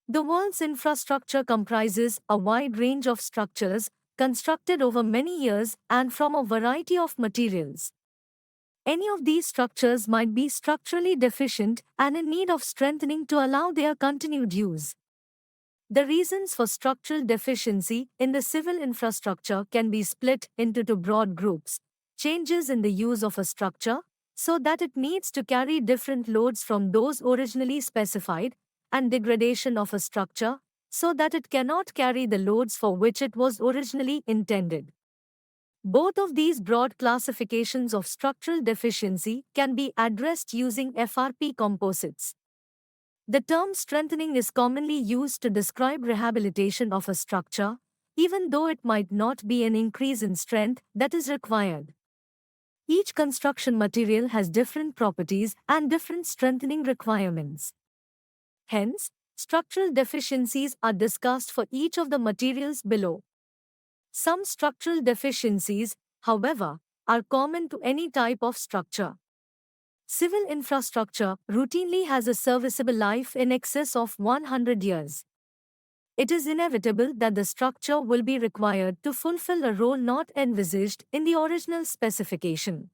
The world's infrastructure comprises a wide range of structures constructed over many years and from a variety of materials. Any of these structures might be structurally deficient and in need of strengthening to allow their continued use. The reasons for structural deficiency in the civil infrastructure can be split into two broad groups: changes in the use of a structure, so that it needs to carry different loads from those originally specified, and degradation of a structure, so that it cannot carry the loads for which it was originally intended. Both of these broad classifications of structural deficiency can be addressed using FRP composites. The term strengthening is commonly used to describe rehabilitation of a structure, even though it might not be an increase in strength that is required. Each construction material has different properties and different strengthening requirements. Hence, structural deficiencies are discussed for each of the materials below. Some structural deficiencies, however, are common to any type of structure. Civil infrastructure routinely has a serviceable life in excess of 100 years. It is inevitable that the structure will be required to fulfill a role not envisaged in the original specification.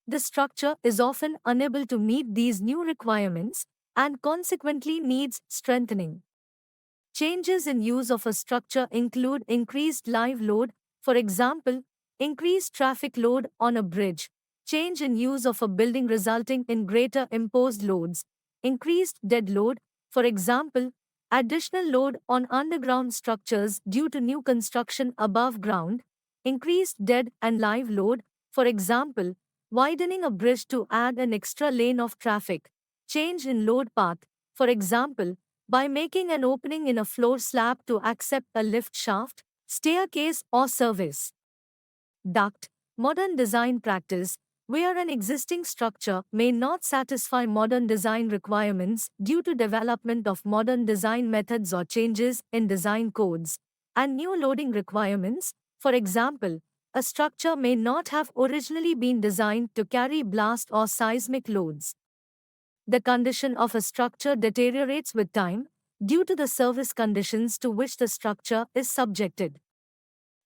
The structure is often unable to meet these new requirements and consequently needs strengthening. Changes in use of a structure include increased live load, for example, increased traffic load on a bridge, change in use of a building resulting in greater imposed loads, increased dead load, for example, additional load on underground structures due to new construction above ground, increased dead and live load, for example, widening a bridge to add an extra lane of traffic, change in load path, for example, by making an opening in a floor slab to accept a lift shaft, staircase, or service duct. Modern design practice, where an existing structure may not satisfy modern design requirements due to development of modern design methods or changes in design codes, and new loading requirements. For example, a structure may not have originally been designed to carry blast or seismic loads. The condition of a structure deteriorates with time due to the service conditions to which the structure is subjected.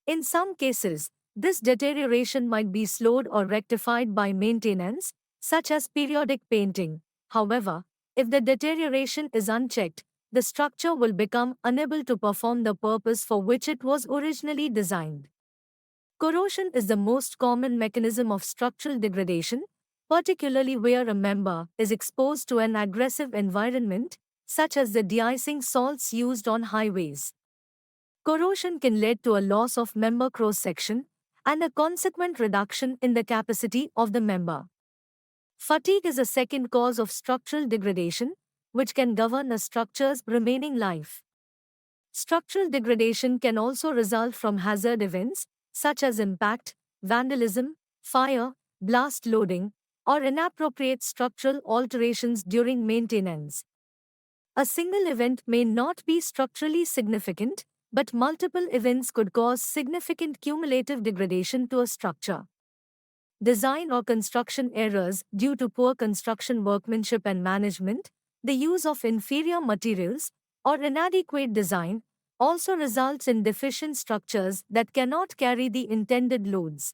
In some cases, this deterioration might be slowed or rectified by maintenance, such as periodic painting. However, if the deterioration is unchecked, the structure will become unable to perform the purpose for which it was originally designed. Corrosion is the most common mechanism of structural degradation, particularly where a member is exposed to an aggressive environment, such as the de-icing salts used on highways. Corrosion can lead to a loss of member cross-section and a consequent reduction in the capacity of the member. Fatigue is a second cause of structural degradation, which can govern a structure's remaining life. Structural degradation can also result from hazard events, such as impact, vandalism, fire, blast loading, or inappropriate structural alterations during maintenance. A single event may not be structurally significant, but multiple events could cause significant cumulative degradation to a structure. Design or construction errors due to poor construction workmanship and management, the use of inferior materials, or inadequate design also results in deficient structures that cannot carry the intended loads.